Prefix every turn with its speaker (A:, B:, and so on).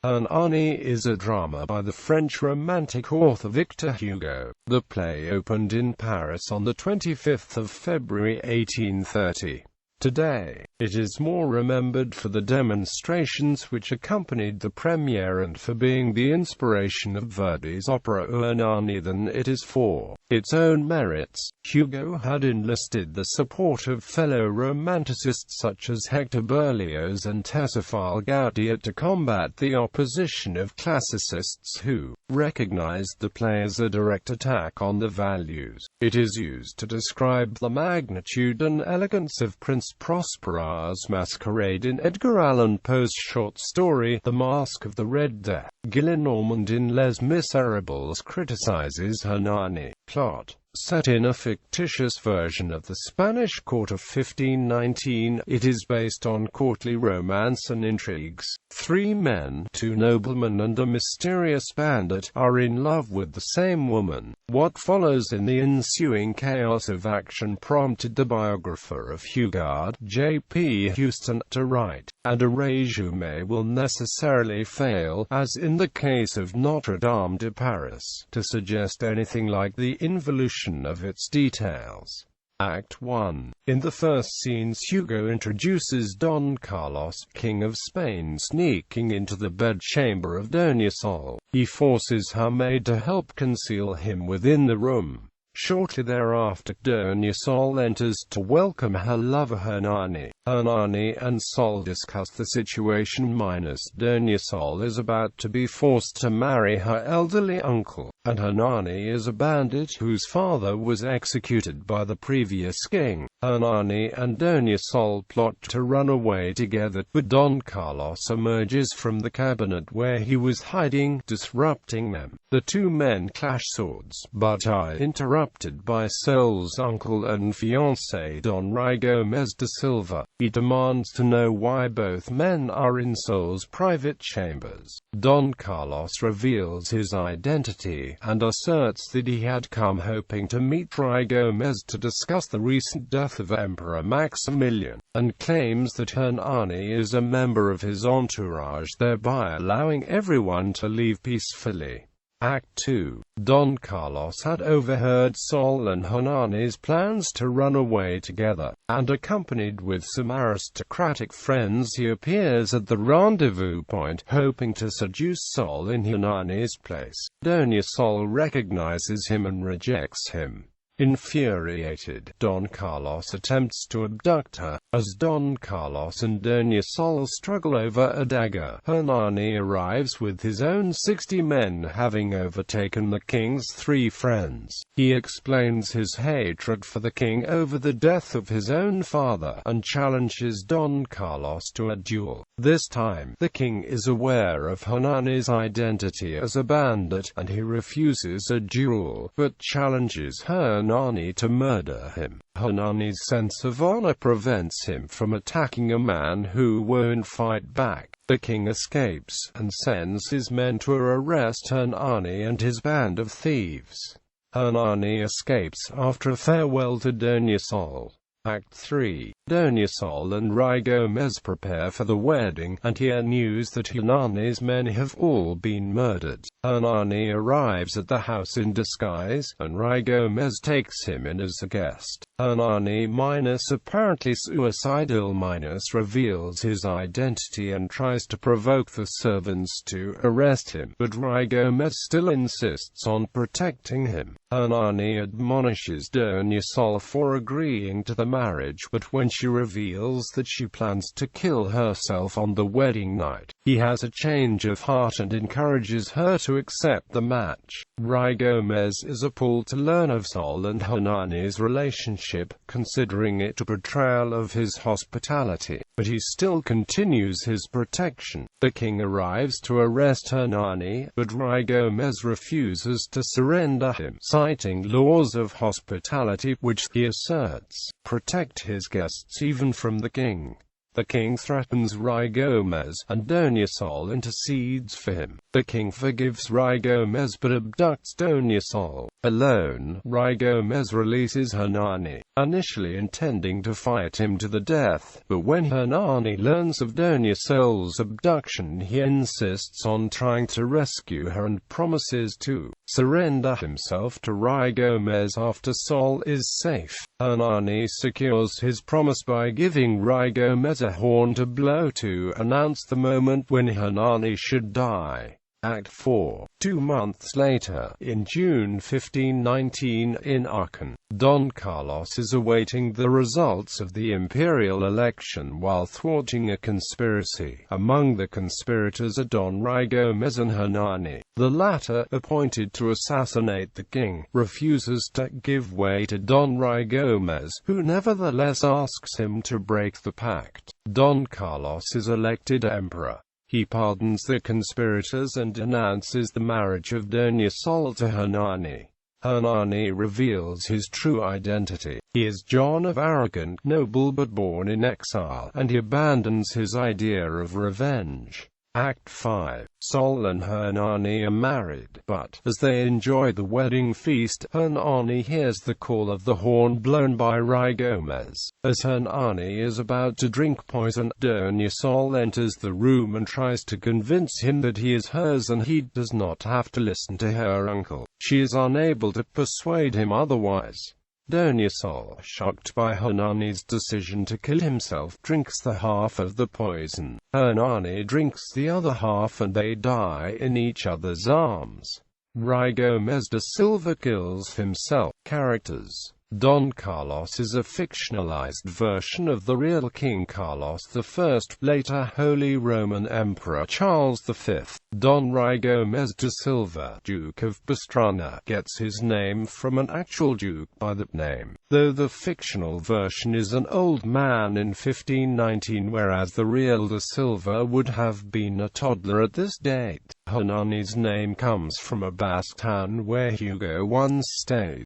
A: Hernani is a drama by the French Romantic author Victor Hugo. The play opened in Paris on the 25th of February 1830. Today, it is more remembered for the demonstrations which accompanied the premiere and for being the inspiration of Verdi's opera Ernani than it is for its own merits. Hugo had enlisted the support of fellow Romanticists such as Hector, Berlioz and Théophile Gautier to combat the opposition of Classicists who recognized the play as a direct attack on the values. It is used to describe the magnitude and elegance of Prince Prosper's masquerade in Edgar Allan Poe's short story The Masque of the Red Death. Gillenormand in Les Miserables criticizes Hernani. Plot. Set in a fictitious version of the Spanish court of 1519, it is based on courtly romance and intrigues. Three men, two noblemen and a mysterious bandit, are in love with the same woman. What follows in the ensuing chaos of action prompted the biographer of Hugo, J.P. Houston, to write, and a résumé will necessarily fail, as in the case of Notre Dame de Paris, to suggest anything like the involution of its details. Act 1. In the first scenes Hugo introduces Don Carlos, King of Spain, sneaking into the bedchamber of Doña Sol. He forces her maid to help conceal him within the room. Shortly thereafter, Doña Sol enters to welcome her lover Hernani. Hernani and Sol discuss the situation. Doña Sol is about to be forced to marry her elderly uncle, and Hernani is a bandit whose father was executed by the previous king. Hernani and Doña Sol plot to run away together, but Don Carlos emerges from the cabinet where he was hiding, disrupting them. The two men clash swords, but are interrupted by Sol's uncle and fiancé Don Gómez de Silva. He demands to know why both men are in Sol's private chambers. Don Carlos reveals his identity, and asserts that he had come hoping to meet Gómez to discuss the recent death of Emperor Maximilian, and claims that Hernani is a member of his entourage, thereby allowing everyone to leave peacefully. Act 2. Don Carlos had overheard Sol and Hernani's plans to run away together, and accompanied with some aristocratic friends he appears at the rendezvous point, hoping to seduce Sol in Hernani's place. Doña Sol recognizes him and rejects him. Infuriated, Don Carlos attempts to abduct her. As Don Carlos and Doña Sol struggle over a dagger, Hernani arrives with his own 60 men, having overtaken the king's 3 friends. He explains his hatred for the king over the death of his own father, and challenges Don Carlos to a duel. This time, the king is aware of Hernani's identity as a bandit, and he refuses a duel, but challenges Hernani to murder him. Hernani's sense of honor prevents him from attacking a man who won't fight back. The king escapes, and sends his men to arrest Hernani and his band of thieves. Hernani escapes after a farewell to Doña Sol. Act 3. Doña Sol and Gómez prepare for the wedding, and hear news that Hernani's men have all been murdered. Hernani arrives at the house in disguise, and Gómez takes him in as a guest. Hernani apparently suicidal reveals his identity and tries to provoke the servants to arrest him, but Gómez still insists on protecting him. Hernani admonishes Doña Sol for agreeing to the marriage, but when she reveals that she plans to kill herself on the wedding night, he has a change of heart and encourages her to accept the match. Gómez is appalled to learn of Sol and Hernani's relationship, considering it a betrayal of his hospitality, but he still continues his protection. The king arrives to arrest Hernani, but Gómez refuses to surrender him, citing laws of hospitality, which, he asserts, protect his guests even from the king. The king threatens Gómez, and Doña Sol intercedes for him. The king forgives Gómez but abducts Doña Sol. Alone, Gómez releases Hernani. initially intending to fight him to the death, but when Hernani learns of Doña Sol's abduction he insists on trying to rescue her and promises to surrender himself to Ruy Gomez after Sol is safe. Hernani secures his promise by giving Ruy Gomez a horn to blow to announce the moment when Hernani should die. Act 4. 2 months later, in June 1519, in Aachen, Don Carlos is awaiting the results of the imperial election while thwarting a conspiracy. Among the conspirators are Don Ruy Gomez and Hernani. The latter, appointed to assassinate the king, refuses to give way to Don Ruy Gomez, who nevertheless asks him to break the pact. Don Carlos is elected emperor. He pardons the conspirators and announces the marriage of Doña Sol to Hernani. Hernani reveals his true identity. He is John of Aragon, noble but born in exile, and he abandons his idea of revenge. Act 5. Sol and Hernani are married, but, as they enjoy the wedding feast, Hernani hears the call of the horn blown by Ruy Gomez. As Hernani is about to drink poison, Doña Sol enters the room and tries to convince him that he is hers and he does not have to listen to her uncle. She is unable to persuade him otherwise. Doña Sol, shocked by Hernani's decision to kill himself, drinks the half of the poison. Hernani drinks the other half and they die in each other's arms. Ruy Gomez de Silva kills himself. Characters: Don Carlos is a fictionalized version of the real King Carlos I, later Holy Roman Emperor Charles V. Don Ruy Gomez de Silva, Duke of Pastrana, gets his name from an actual duke by that name, though the fictional version is an old man in 1519, whereas the real de Silva would have been a toddler at this date. Hernani's name comes from a Basque town where Hugo once stayed.